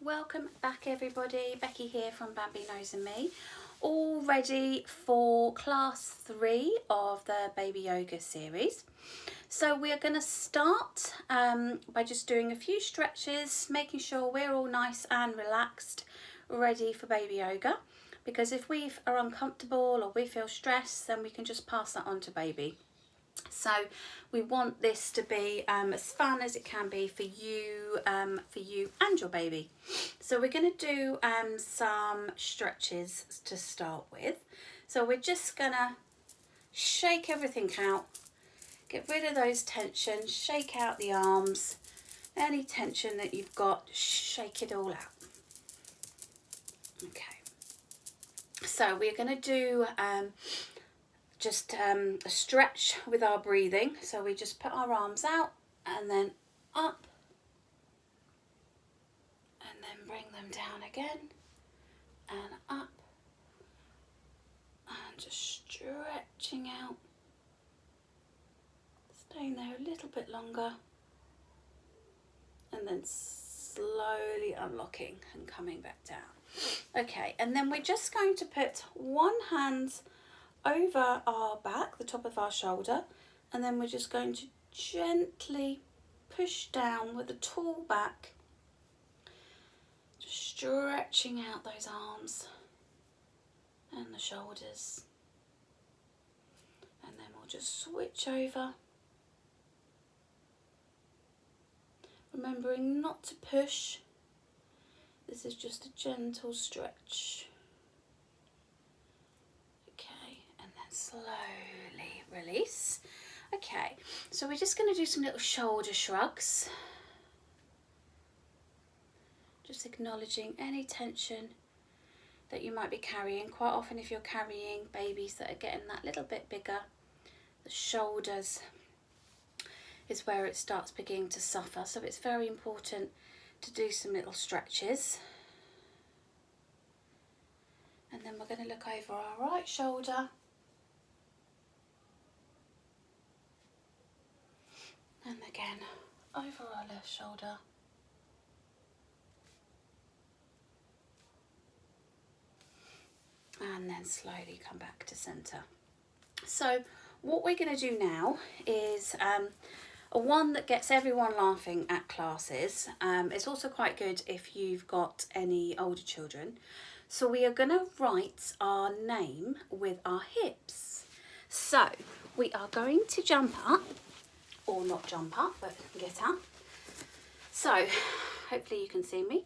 Welcome back everybody, Becky here from Bambi Knows and Me, all ready for class 3 of the baby yoga series. So we are going to start by just doing a few stretches, making sure we're all nice and relaxed, ready for baby yoga, because if we are uncomfortable or we feel stressed, then we can just pass that on to baby. So we want this to be as fun as it can be for you and your baby. So we're going to do some stretches to start with. So we're just going to shake everything out, get rid of those tensions, shake out the arms, any tension that you've got, shake it all out. Okay, so we're going to do just a stretch with our breathing. So we just put our arms out and then up and then bring them down again and up and just stretching out, staying there a little bit longer and then slowly unlocking and coming back down. Okay, and then we're just going to put one hand over our back, the top of our shoulder, and then we're just going to gently push down with a tall back, just stretching out those arms and the shoulders, and then we'll just switch over, remembering not to push. This is just a gentle stretch. Slowly release. Okay, so we're just going to do some little shoulder shrugs, just acknowledging any tension that you might be carrying. Quite often if you're carrying babies that are getting that little bit bigger, the shoulders is where it starts beginning to suffer, so it's very important to do some little stretches. And then we're going to look over our right shoulder, and again over our left shoulder. And then slowly come back to centre. So what we're going to do now is a one that gets everyone laughing at classes. It's also quite good if you've got any older children. So we are going to write our name with our hips. So we are going to jump up, or not jump up, but get up. So hopefully you can see me.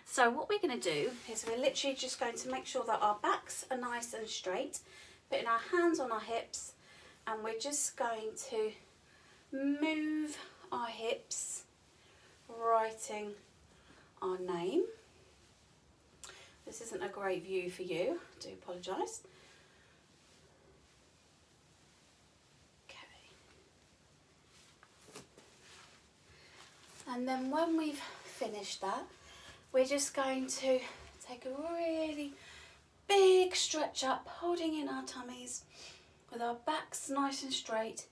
So what we're going to do is we're literally just going to make sure that our backs are nice and straight, putting our hands on our hips, and we're just going to move our hips, writing our name. This isn't a great view for you, I do apologise. And then when we've finished that, we're just going to take a really big stretch up, holding in our tummies with our backs nice and straight,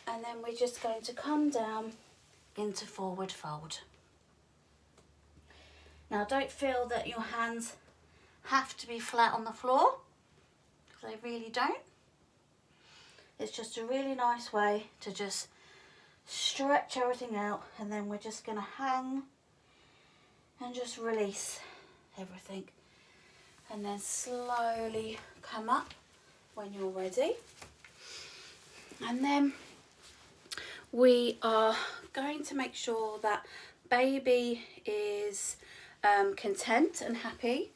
and then we're just going to come down into forward fold. Now don't feel that your hands have to be flat on the floor, because they really don't. It's just a really nice way to just stretch everything out, and then we're just going to hang and just release everything, and then slowly come up when you're ready. And then we are going to make sure that baby is content and happy.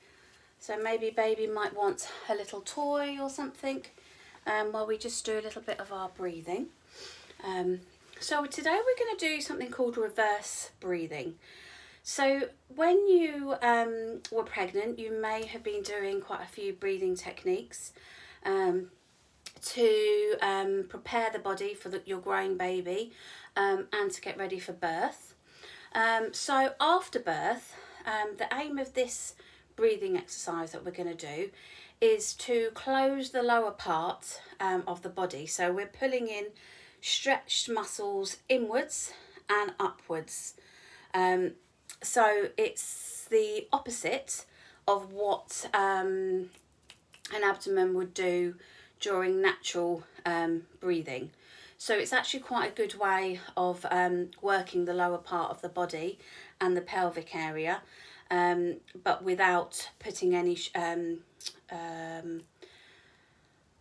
So maybe baby might want a little toy or something while we just do a little bit of our breathing. So today we're going to do something called reverse breathing. So when you were pregnant, you may have been doing quite a few breathing techniques to prepare the body for your growing baby and to get ready for birth. So after birth, the aim of this breathing exercise that we're going to do is to close the lower part of the body. So we're pulling in stretched muscles inwards and upwards. So it's the opposite of what an abdomen would do during natural breathing. So it's actually quite a good way of working the lower part of the body and the pelvic area, but without putting any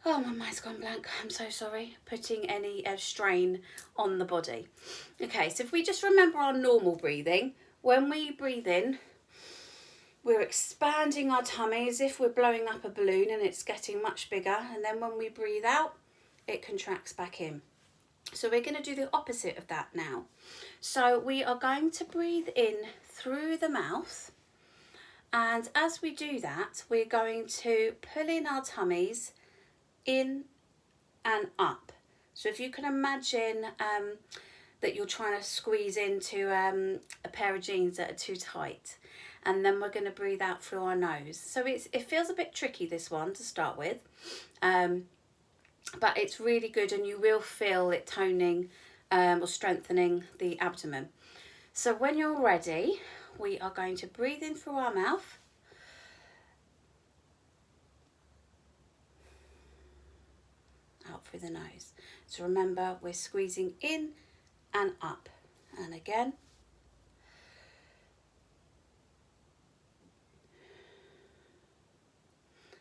oh, my mind's gone blank, I'm so sorry. Putting any strain on the body. Okay, so if we just remember our normal breathing, when we breathe in, we're expanding our tummy as if we're blowing up a balloon and it's getting much bigger. And then when we breathe out, it contracts back in. So we're going to do the opposite of that now. So we are going to breathe in through the mouth. And as we do that, we're going to pull in our tummies in and up. So if you can imagine that you're trying to squeeze into a pair of jeans that are too tight, and then we're going to breathe out through our nose. So it feels a bit tricky, this one, to start with, but it's really good, and you will feel it toning or strengthening the abdomen. So when you're ready, we are going to breathe in through our mouth. Out through the nose. So remember, we're squeezing in and up. And again.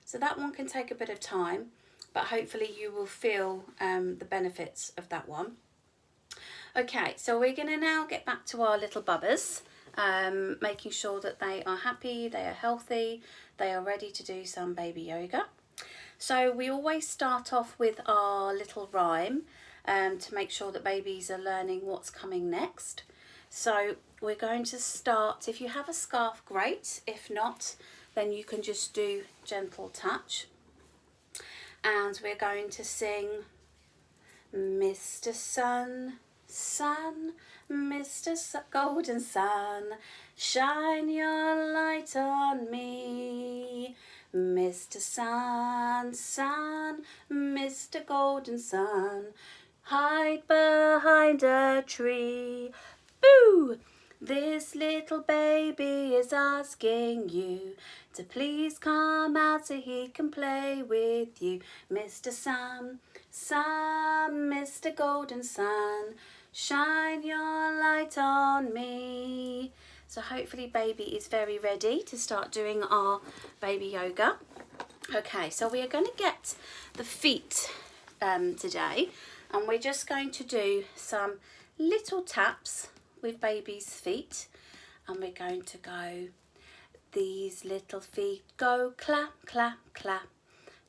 So that one can take a bit of time, but hopefully you will feel the benefits of that one. Okay, so we're going to now get back to our little bubbers, making sure that they are happy, they are healthy, they are ready to do some baby yoga. So we always start off with our little rhyme to make sure that babies are learning what's coming next. So we're going to start, if you have a scarf, great. If not, then you can just do gentle touch. And we're going to sing, Mr. Sun, Sun, Mr. Golden Sun, shine your light on me. Mr. Sun, Sun, Mr. Golden Sun, hide behind a tree. Boo! This little baby is asking you to please come out so he can play with you. Mr. Sun, Sun, Mr. Golden Sun, shine your light on me. So hopefully baby is very ready to start doing our baby yoga. Okay, so we are going to get the feet today, and we're just going to do some little taps with baby's feet, and we're going to go, these little feet go clap, clap, clap,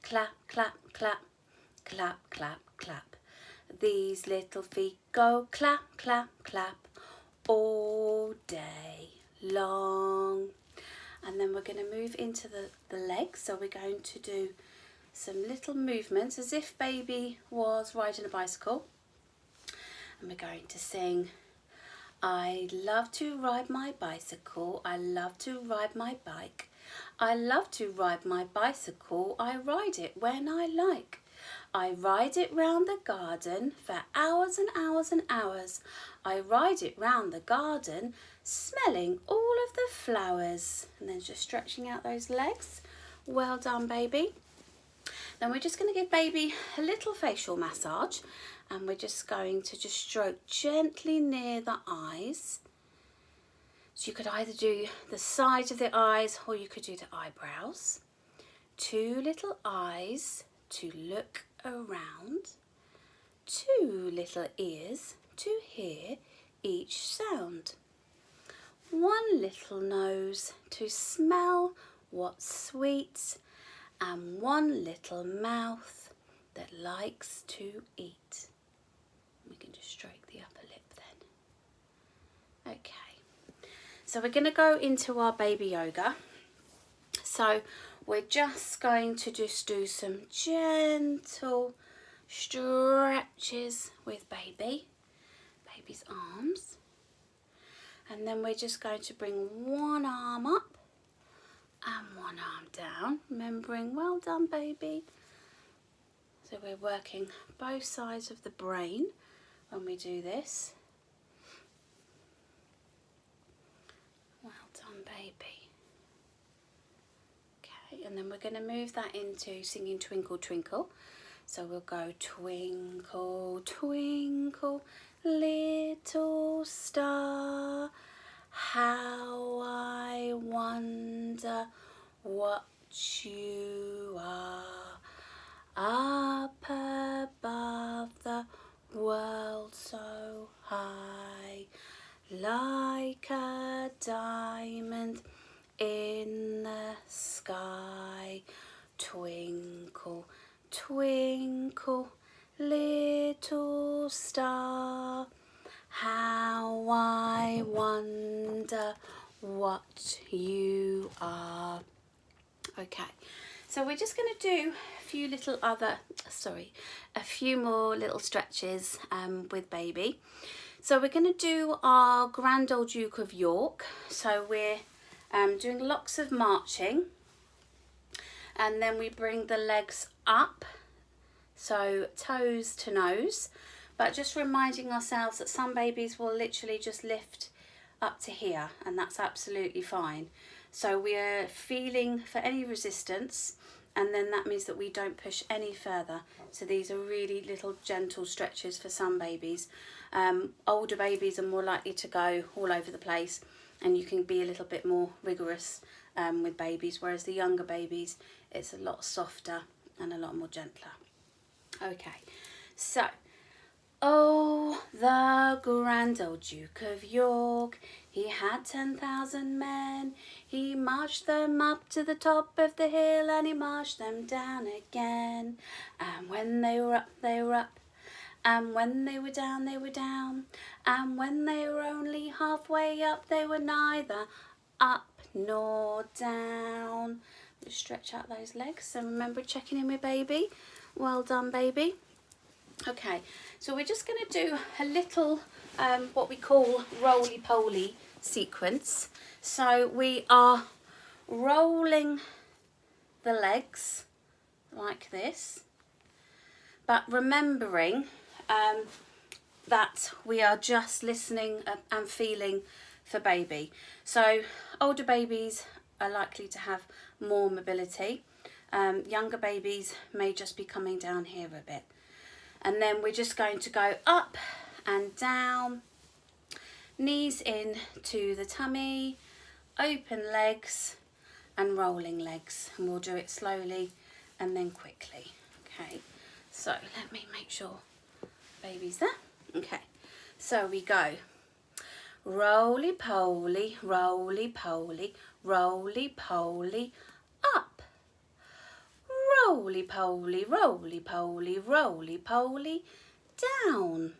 clap, clap, clap, clap, clap, clap. These little feet go clap, clap, clap all day long. And then we're going to move into the legs. So we're going to do some little movements as if baby was riding a bicycle. And we're going to sing, I love to ride my bicycle, I love to ride my bike. I love to ride my bicycle, I ride it when I like. I ride it round the garden for hours and hours and hours. I ride it round the garden, smelling all of the flowers. And then just stretching out those legs. Well done, baby. Then we're just going to give baby a little facial massage. And we're just going to just stroke gently near the eyes. So you could either do the sides of the eyes or you could do the eyebrows. 2 little eyes to look around. 2 little ears to hear each sound. 1 little nose to smell what's sweet, and 1 little mouth that likes to eat. We can just stroke the upper lip then. Okay, so we're going to go into our baby yoga. So we're just going to just do some gentle stretches with baby's arms. And then we're just going to bring 1 arm up and 1 arm down, remembering, well done, baby. So we're working both sides of the brain when we do this. Well done, baby. Okay, and then we're going to move that into singing Twinkle Twinkle. So we'll go twinkle, twinkle, little star, how I wonder what you are. Up above the world so high, like a diamond in the sky. Twinkle, twinkle, little star, how I wonder what you are. Okay, so we're just going to do a few more little stretches with baby. So we're going to do our Grand Old Duke of York. So we're doing lots of marching, and then we bring the legs up, so toes to nose, but just reminding ourselves that some babies will literally just lift up to here, and that's absolutely fine. So we are feeling for any resistance, and then that means that we don't push any further. So these are really little gentle stretches for some babies. Older babies are more likely to go all over the place, and you can be a little bit more rigorous with babies, whereas the younger babies, it's a lot softer and a lot more gentler. Okay, so, oh, the Grand Old Duke of York, he had 10,000 men. He marched them up to the top of the hill, and he marched them down again. And when they were up, they were up. And when they were down, they were down. And when they were only halfway up, they were neither up nor down. Just stretch out those legs, and remember checking in with baby. Well done, baby. Okay, so we're just going to do a little what we call roly-poly sequence. So we are rolling the legs like this, but remembering that we are just listening and feeling for baby. So older babies are likely to have more mobility. Younger babies may just be coming down here a bit. And then we're just going to go up and down, knees in to the tummy, open legs and rolling legs. And we'll do it slowly and then quickly. Okay, so let me make sure baby's there. Okay, so we go roly-poly, roly-poly, roly-poly, up. Roly-poly, roly-poly, roly-poly, down.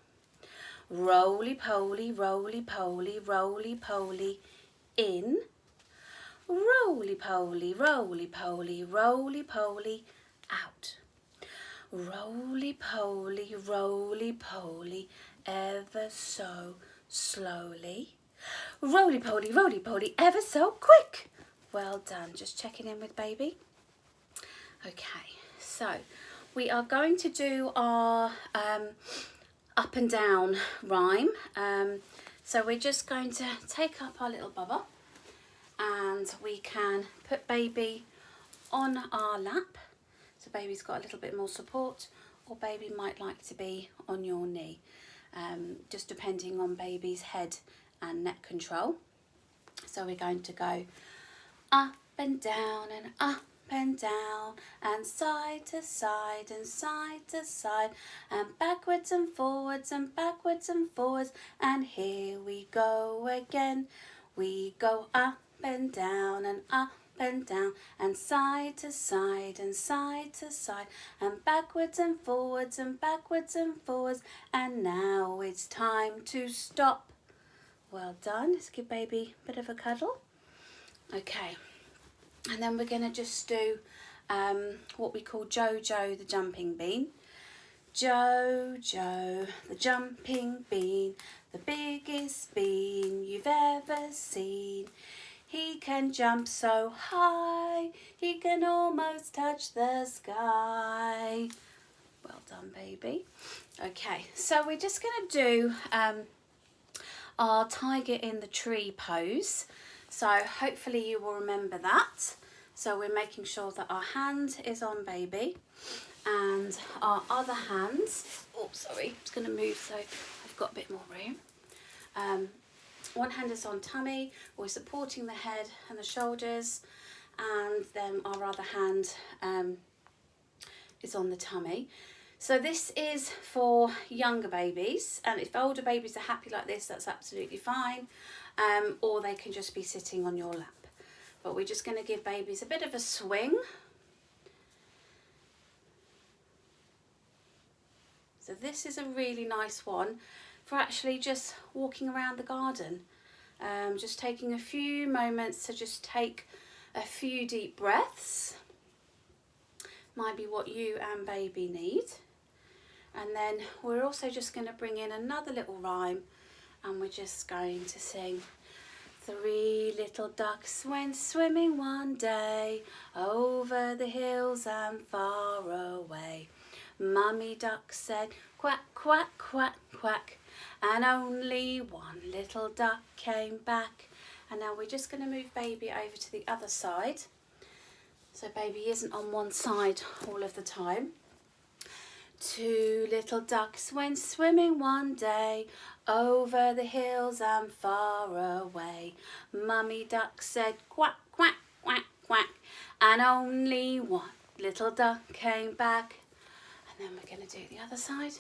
Roly-poly, roly-poly, roly-poly, in. Roly-poly, roly-poly, roly-poly, out. Roly-poly, roly-poly, ever so slowly. Roly-poly, roly-poly, ever so quick. Well done. Just checking in with baby. Okay, so we are going to do our up and down rhyme. So we're just going to take up our little bubba, and we can put baby on our lap. So baby's got a little bit more support, or baby might like to be on your knee, just depending on baby's head and neck control. So we're going to go up and down and up and down and side to side and side to side and backwards and forwards and backwards and forwards, and here we go again. We go up and down and up and down and side to side and side to side and backwards and forwards and backwards and forwards, and now it's time to stop. Well done. Let's give baby a bit of a cuddle. Okay, and then we're going to just do what we call Jojo the jumping bean. Jojo the jumping bean, the biggest bean you've ever seen. He can jump so high, he can almost touch the sky. Well done, baby. Okay, so we're just going to do our tiger in the tree pose. So hopefully you will remember that. So we're making sure that our hand is on baby and our other hand, oh sorry, I'm just going to move so I've got a bit more room. One hand is on tummy, we're supporting the head and the shoulders, and then our other hand is on the tummy. So this is for younger babies, and if older babies are happy like this, that's absolutely fine, or they can just be sitting on your lap. But we're just going to give babies a bit of a swing. So this is a really nice one for actually just walking around the garden. Just taking a few moments to just take a few deep breaths. Might be what you and baby need. And then we're also just going to bring in another little rhyme, and we're just going to sing. 3 little ducks went swimming one day over the hills and far away. Mummy duck said quack, quack, quack, quack, and only one little duck came back. And now we're just going to move baby over to the other side, so baby isn't on one side all of the time. 2 little ducks went swimming one day over the hills and far away. Mummy duck said quack, quack, quack, quack, and only one little duck came back. And then we're going to do the other side.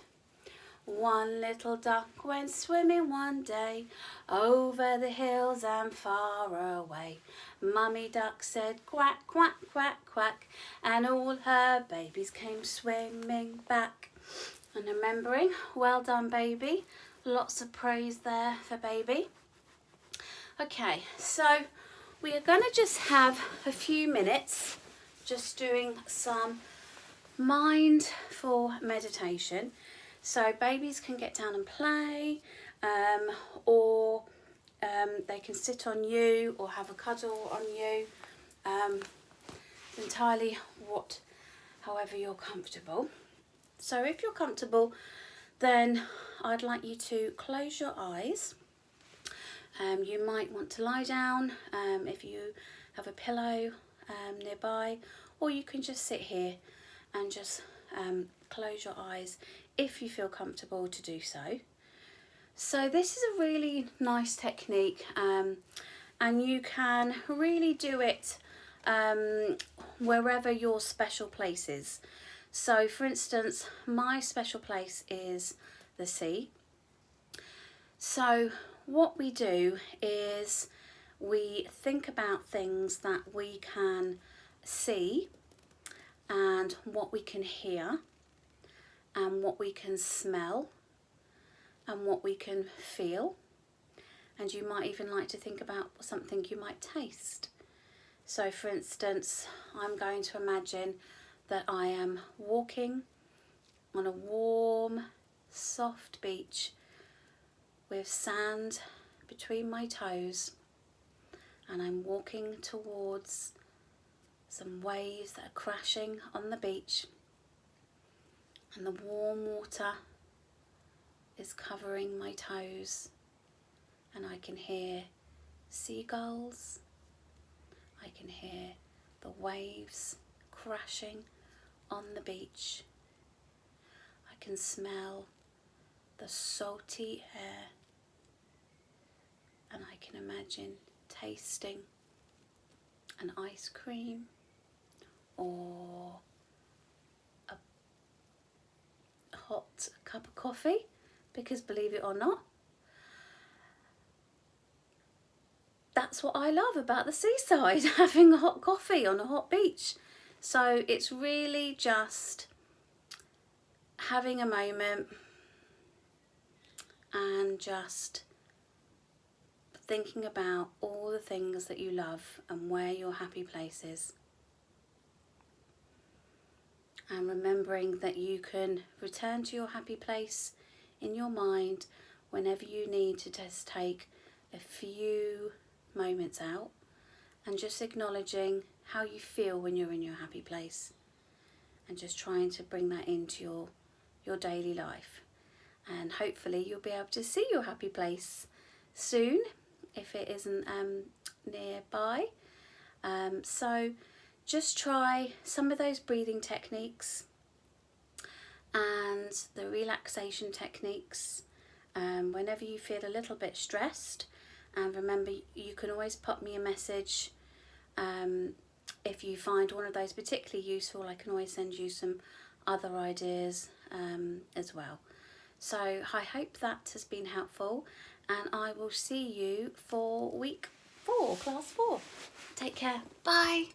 1 little duck went swimming one day over the hills and far away. Mummy duck said quack, quack, quack, quack, and all her babies came swimming back. And remembering, well done baby. Lots of praise there for baby. Okay, so we are going to just have a few minutes just doing some mindful meditation. So babies can get down and play, or they can sit on you or have a cuddle on you. It's entirely however you're comfortable. So if you're comfortable, then I'd like you to close your eyes. You might want to lie down if you have a pillow nearby, or you can just sit here and just close your eyes if you feel comfortable to do so. So this is a really nice technique, and you can really do it wherever your special place is. So for instance, my special place is the sea. So what we do is we think about things that we can see, and what we can hear, and what we can smell, and what we can feel. And you might even like to think about something you might taste. So for instance, I'm going to imagine that I am walking on a warm, soft beach with sand between my toes, and I'm walking towards some waves that are crashing on the beach, and the warm water is covering my toes, and I can hear seagulls, I can hear the waves crashing on the beach, I can smell the salty air, and I can imagine tasting an ice cream or a hot cup of coffee, because believe it or not, that's what I love about the seaside, having a hot coffee on a hot beach. So it's really just having a moment and just thinking about all the things that you love and where your happy place is. And remembering that you can return to your happy place in your mind whenever you need to just take a few moments out, and just acknowledging how you feel when you're in your happy place, and just trying to bring that into your daily life. And hopefully you'll be able to see your happy place soon, if it isn't near by. So just try some of those breathing techniques and the relaxation techniques whenever you feel a little bit stressed. And remember, you can always pop me a message if you find one of those particularly useful. I can always send you some other ideas as well. So I hope that has been helpful, and I will see you for week 4, class 4. Take care. Bye.